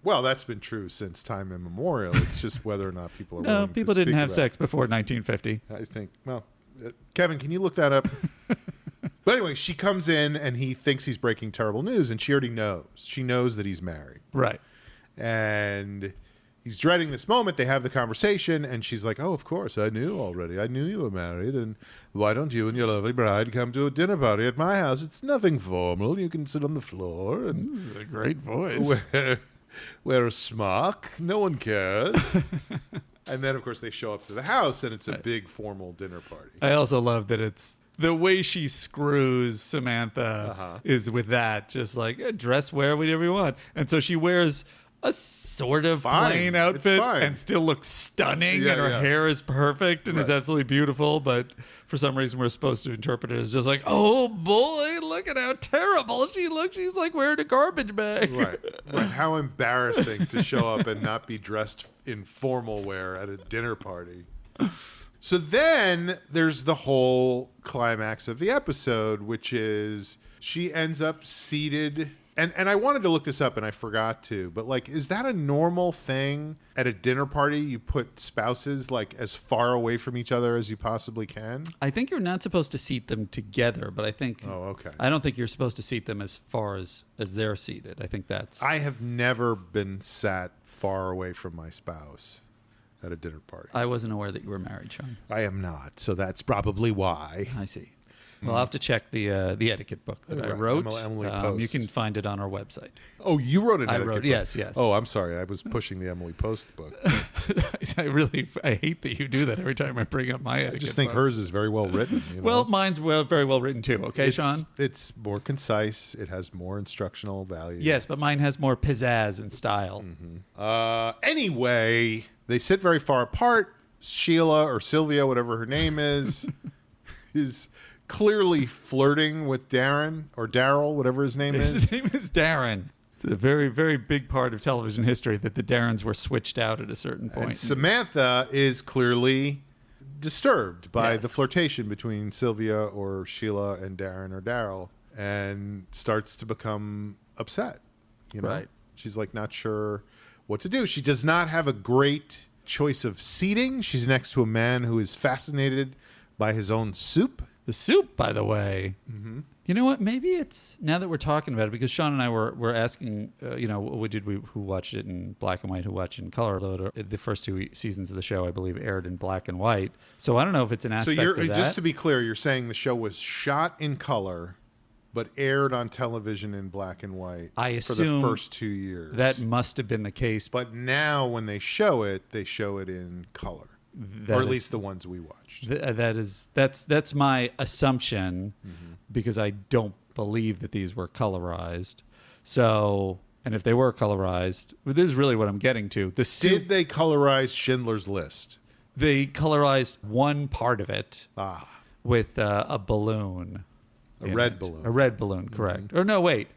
Well, that's been true since time immemorial. It's just whether or not people are willing to people speak didn't have about sex before 1950. I think, Kevin, can you look that up? But anyway, she comes in and he thinks he's breaking terrible news, and she already knows. She knows that he's married. Right. And he's dreading this moment. They have the conversation, and she's like, oh, of course, I knew already. I knew you were married, and why don't you and your lovely bride come to a dinner party at my house? It's nothing formal. You can sit on the floor and a great voice. Wear a smock. No one cares. And then, of course, they show up to the house, and it's a big formal dinner party. I also love that it's the way she screws Samantha is with that, just like, dress whatever you want. And so she wears a sort of plain outfit and still looks stunning, and her hair is perfect and is absolutely beautiful. But for some reason, we're supposed to interpret it as just like, oh boy, look at how terrible she looks. She's like wearing a garbage bag. Right. How embarrassing to show up and not be dressed in formal wear at a dinner party. So then there's the whole climax of the episode, which is she ends up seated. And I wanted to look this up and I forgot to, but like, is that a normal thing at a dinner party? You put spouses like as far away from each other as you possibly can? I think you're not supposed to seat them together, but I think, I don't think you're supposed to seat them as far as they're seated. I think that's. I have never been sat far away from my spouse at a dinner party. I wasn't aware that you were married, Sean. I am not. So that's probably why. I see. Well, I'll have to check the etiquette book that I wrote. Emily Post. You can find it on our website. Oh, you wrote an etiquette book? Yes. Oh, I'm sorry. I was pushing the Emily Post book. I hate that you do that every time I bring up my etiquette book. I just think hers is very well written. Well, mine's very well written too. Okay, Sean? It's more concise. It has more instructional value. Yes, but mine has more pizzazz and style. Mm-hmm. Anyway, they sit very far apart. Sheila or Sylvia, whatever her name is clearly flirting with Darren or Daryl, whatever his name is. His name is Darren. It's a very, very big part of television history that the Darrens were switched out at a certain point. And Samantha is clearly disturbed by the flirtation between Sylvia or Sheila and Darren or Daryl and starts to become upset. Right. She's like not sure what to do. She does not have a great choice of seating. She's next to a man who is fascinated by his own soup. The Soup, by the way. Mm-hmm. You know what? Maybe it's now that we're talking about it, because Sean and I were asking, who watched it in black and white, who watched it in color. Though the first 2 seasons of the show, I believe, aired in black and white. So I don't know if it's an aspect of that. Just to be clear, you're saying the show was shot in color, but aired on television in black and white. I assume for the first 2 years. That must have been the case. But now, when they show it in color. Or at least the ones we watched. That's my assumption, because I don't believe that these were colorized. So, and if they were colorized, this is really what I'm getting to. Did they colorize Schindler's List? They colorized one part of it with a balloon. A red balloon. A red balloon, correct. Or no, wait.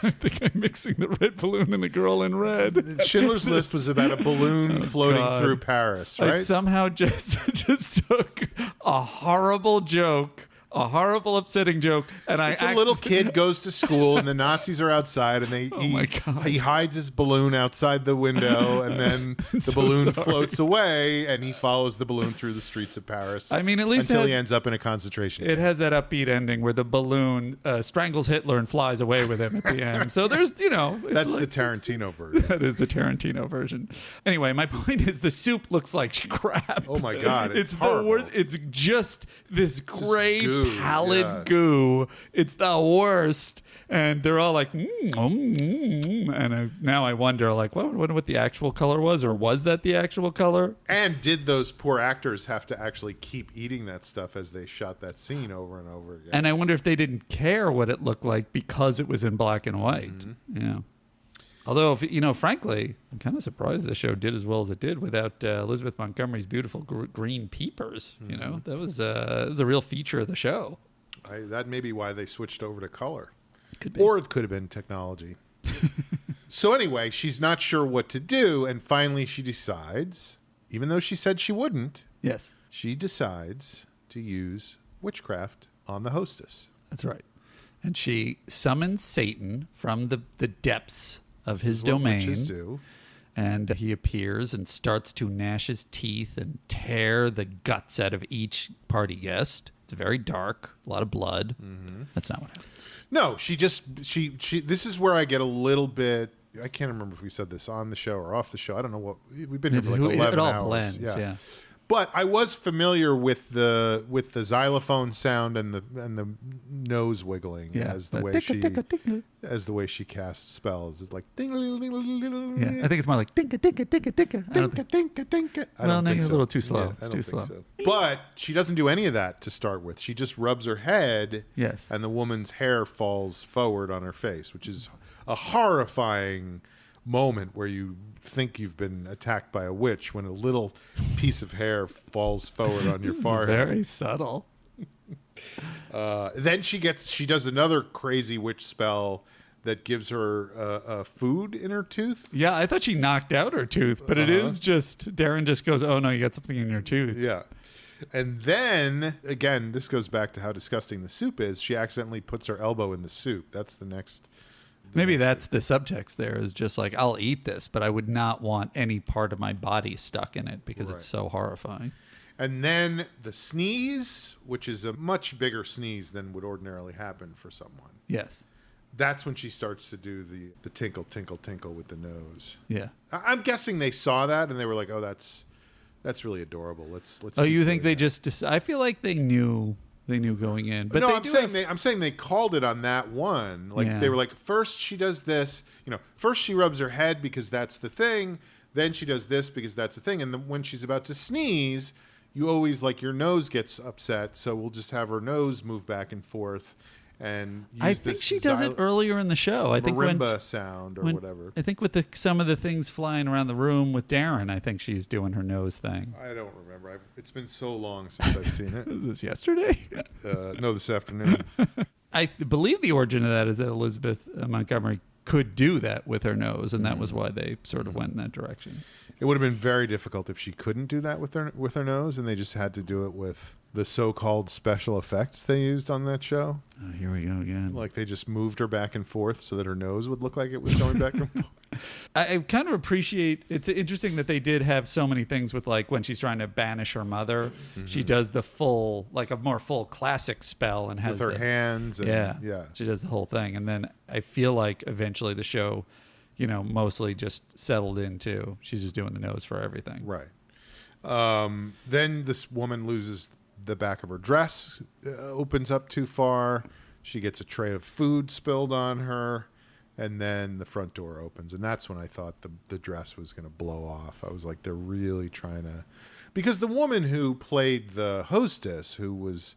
I think I'm mixing the red balloon and the girl in red. Schindler's List was about a balloon floating through Paris, right? I somehow just took a horrible joke, a horrible, upsetting joke, and a little kid goes to school, and the Nazis are outside, and he hides his balloon outside the window, and then the balloon floats away, and he follows the balloon through the streets of Paris. I mean, at least until he ends up in a concentration camp. It has that upbeat ending where the balloon strangles Hitler and flies away with him at the end. So there's, that's the Tarantino version. That is the Tarantino version. Anyway, my point is the soup looks like crap. Oh my God, it's the worst. It's just this gray, pallid goo. It's the worst. And they're all like, and now I wonder, like, what the actual color was, or was that the actual color? And did those poor actors have to actually keep eating that stuff as they shot that scene over and over again? And I wonder if they didn't care what it looked like because it was in black and white. Yeah. Although, frankly, I'm kind of surprised the show did as well as it did without Elizabeth Montgomery's beautiful green peepers. That was a real feature of the show. That may be why they switched over to color. Could be. Or it could have been technology. So anyway, she's not sure what to do, and finally she decides, even though she said she wouldn't, yes, she decides to use witchcraft on the hostess. That's right. And she summons Satan from the depths of his domain. Witches do. And he appears and starts to gnash his teeth and tear the guts out of each party guest. It's very dark, a lot of blood. That's not what happens. No, she this is where I get a little bit, I can't remember if we said this on the show or off the show. I don't know what, we've been here for like 11 hours. It all blends, yeah. But I was familiar with the xylophone sound and the nose wiggling as the way she casts spells. It's like ding ding ding ding. Yeah, I think it's more like dinka dinka dinka dinka. Dinka dinka dinka. Well, no, you're a little too slow. Yeah, it's too slow. So. But she doesn't do any of that to start with. She just rubs her head. Yes. And the woman's hair falls forward on her face, which is a horrifying moment where you think you've been attacked by a witch when a little piece of hair falls forward on your forehead. Very subtle. Then she does another crazy witch spell that gives her food in her tooth. Yeah, I thought she knocked out her tooth, but it is just, Darren just goes, oh no, you got something in your tooth. Yeah. And then, again, this goes back to how disgusting the soup is. She accidentally puts her elbow in the soup. That's the next... Maybe that's the subtext there, is just like, I'll eat this, but I would not want any part of my body stuck in it because it's so horrifying. And then the sneeze, which is a much bigger sneeze than would ordinarily happen for someone. Yes. That's when she starts to do the tinkle, tinkle, tinkle with the nose. Yeah. I'm guessing they saw that and they were like, oh, that's really adorable. Let's. Oh, you think they just... I feel like they knew... They knew going in, but no, I'm saying they called it on that one. Like they were like, first she does this, first she rubs her head because that's the thing. Then she does this because that's the thing. And then when she's about to sneeze, you always like your nose gets upset. So we'll just have her nose move back and forth. And use I think she does it earlier in the show. I think marimba sound or whatever. I think with some of the things flying around the room with Darren, I think she's doing her nose thing. I don't remember. It's been so long since I've seen it. Was this yesterday? No, this afternoon. I believe the origin of that is that Elizabeth Montgomery could do that with her nose, and that was why they sort of went in that direction. It would have been very difficult if she couldn't do that with her nose, and they just had to do it with the so-called special effects they used on that show. Oh, here we go again. Like they just moved her back and forth so that her nose would look like it was going back and forth. I kind of appreciate, it's interesting that they did have so many things with like when she's trying to banish her mother, she does the full, like a more full classic spell and has With her hands. And, yeah. She does the whole thing. And then I feel like eventually the show, you know, mostly just settled into she's just doing the nose for everything. Right. Then this woman loses the back of her dress, opens up too far. She gets a tray of food spilled on her. And then the front door opens. And that's when I thought the dress was going to blow off. I was like, they're really trying to... Because the woman who played the hostess, who was,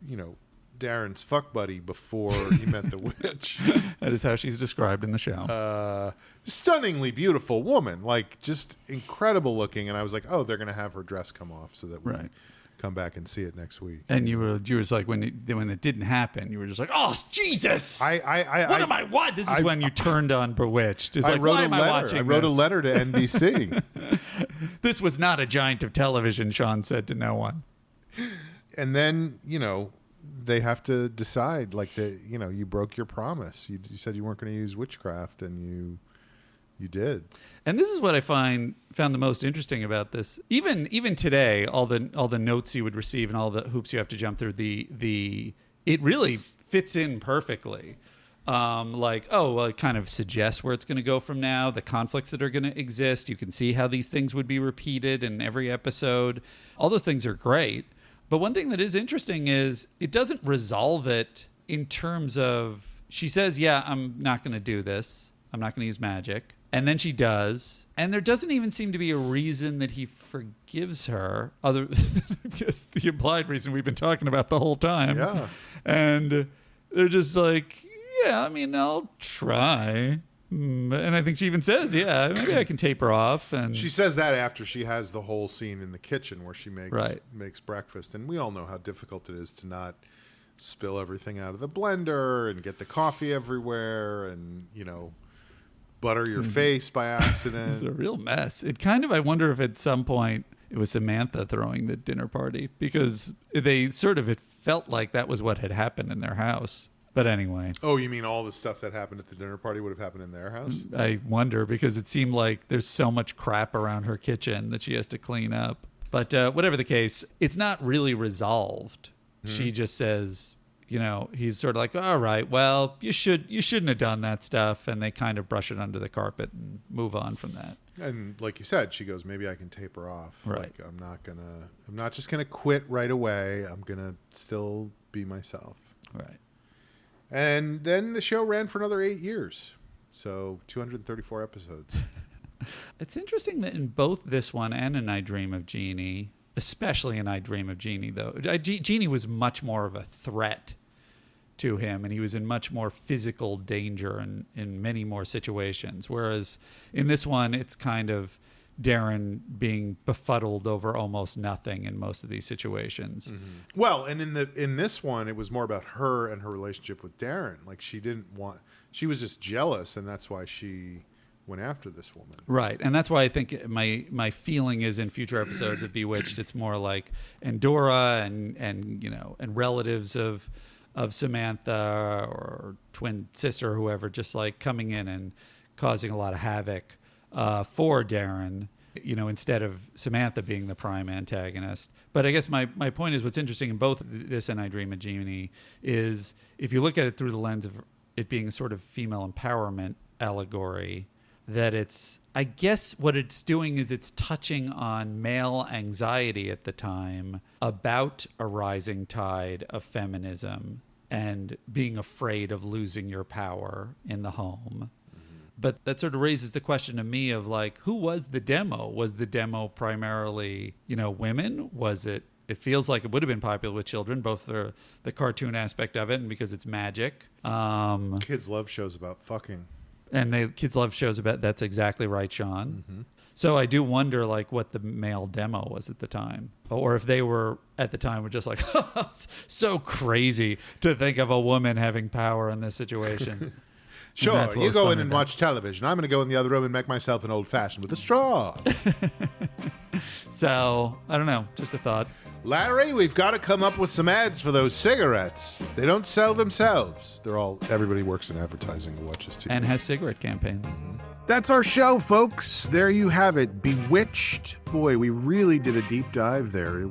you know, Darren's fuck buddy before he met the witch. That is how she's described in the show. Stunningly beautiful woman. Like, just incredible looking. And I was like, oh, they're going to have her dress come off so that we come back and see it next week. And you were like, when it didn't happen, you were just like, oh, Jesus! What? This is when you turned on Bewitched. It's like, why am I watching I wrote a letter to NBC. This was not a giant of television, Sean said to no one. And then, you know, they have to decide, like, you broke your promise. You said you weren't going to use witchcraft, and you did. And this is what I found the most interesting about this. Even today, all the notes you would receive and all the hoops you have to jump through, it really fits in perfectly. It kind of suggests where it's going to go from now, the conflicts that are going to exist. You can see how these things would be repeated in every episode. All those things are great. But one thing that is interesting is it doesn't resolve it in terms of, she says, yeah, I'm not going to do this. I'm not going to use magic. And then she does. And there doesn't even seem to be a reason that he forgives her, other than just the implied reason we've been talking about the whole time. Yeah. And they're just like, yeah, I mean, I'll try. And I think she even says, yeah, maybe I can tape her off. And she says that after she has the whole scene in the kitchen where she makes breakfast. And we all know how difficult it is to not spill everything out of the blender and get the coffee everywhere and, you know, butter your face by accident. It's a real mess. It kind of, I wonder if at some point it was Samantha throwing the dinner party, because it felt like that was what had happened in their house. But anyway. Oh, you mean all the stuff that happened at the dinner party would have happened in their house? I wonder, because it seemed like there's so much crap around her kitchen that she has to clean up. But whatever the case, it's not really resolved. She just says, you know, he's sort of like, all right, well, you shouldn't have done that stuff. And they kind of brush it under the carpet and move on from that. And like you said, she goes, maybe I can tape her off. Right. Like, I'm not just going to quit right away. I'm going to still be myself. Right. And then the show ran for another 8 years. So 234 episodes. It's interesting that in both this one and in I Dream of Jeannie, especially in I Dream of Jeannie, though, Jeannie was much more of a threat to him, and he was in much more physical danger in many more situations. Whereas in this one, it's kind of Darren being befuddled over almost nothing in most of these situations. Mm-hmm. Well, and in this one, it was more about her and her relationship with Darren. Like, she was just jealous, and that's why she went after this woman. Right. And that's why I think my feeling is in future episodes of Bewitched, it's more like Endora and you know, and relatives of Samantha or twin sister or whoever, just like coming in and causing a lot of havoc for Darren, you know, instead of Samantha being the prime antagonist. But I guess my point is, what's interesting in both this and I Dream of Jeannie is, if you look at it through the lens of it being a sort of female empowerment allegory, that it's, I guess what it's doing is it's touching on male anxiety at the time about a rising tide of feminism and being afraid of losing your power in the home. But that sort of raises the question to me of, like, who was the demo? Was the demo primarily, you know, women? Was it feels like it would have been popular with children, both for the cartoon aspect of it and because it's magic. Kids love shows about fucking. And kids love shows about, that's exactly right, Sean. Mm-hmm. So I do wonder, like, what the male demo was at the time. Or if they were, at the time, were just like, so crazy to think of a woman having power in this situation. Sure, you go in and watch television. I'm going to go in the other room and make myself an old-fashioned with a straw. So, I don't know. Just a thought. Larry, we've got to come up with some ads for those cigarettes. They don't sell themselves. Everybody works in advertising and watches TV. And has cigarette campaigns. That's our show, folks. There you have it. Bewitched. Boy, we really did a deep dive there.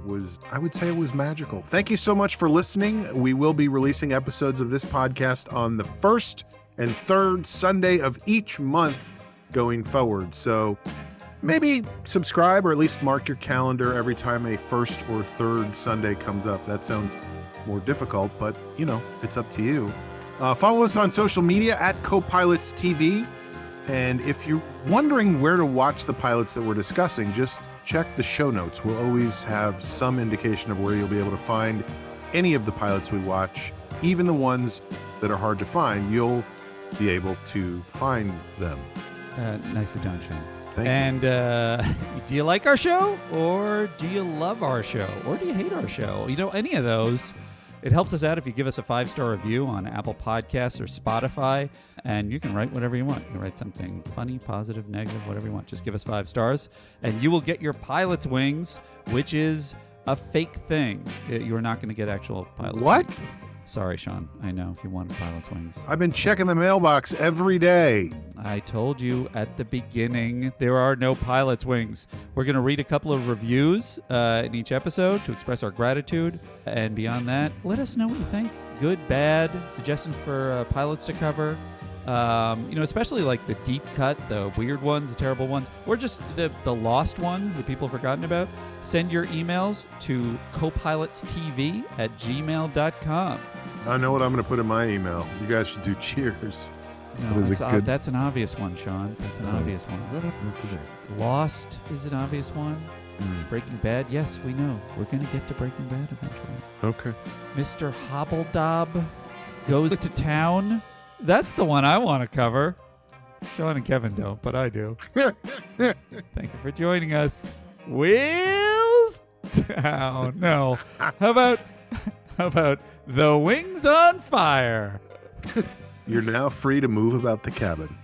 I would say it was magical. Thank you so much for listening. We will be releasing episodes of this podcast on the first and third Sunday of each month going forward. So maybe subscribe or at least mark your calendar every time a first or third Sunday comes up. That sounds more difficult, but it's up to you. Follow us on social media at Copilots TV. And if you're wondering where to watch the pilots that we're discussing, just check the show notes. We'll always have some indication of where you'll be able to find any of the pilots we watch, even the ones that are hard to find. You'll be able to find them. Nicely done, Sean. Thank you. And do you like our show, or do you love our show, or do you hate our show? Any of those. It helps us out if you give us a 5-star review on Apple Podcasts or Spotify, and you can write whatever you want. You can write something funny, positive, negative, whatever you want. Just give us 5 stars, and you will get your pilot's wings, which is a fake thing. You're not going to get actual pilot's wings. Sorry, Sean. I know if you want pilot's wings. I've been checking the mailbox every day. I told you at the beginning there are no pilot's wings. We're going to read a couple of reviews in each episode to express our gratitude. And beyond that, let us know what you think. Good, bad, suggestions for pilots to cover. Especially like the deep cut, the weird ones, the terrible ones, or just the lost ones that people have forgotten about. Send your emails to copilotstv@gmail.com. I know what I'm going to put in my email. You guys should do cheers. No, that's an obvious one, Sean. That's an obvious one. Lost is an obvious one. Breaking Bad, yes, we know. We're going to get to Breaking Bad eventually. Okay. Mr. Hobbledob goes to town. That's the one I want to cover. Sean and Kevin don't, but I do. Thank you for joining us. Wheels Town. No. How about The Wings on Fire? You're now free to move about the cabin.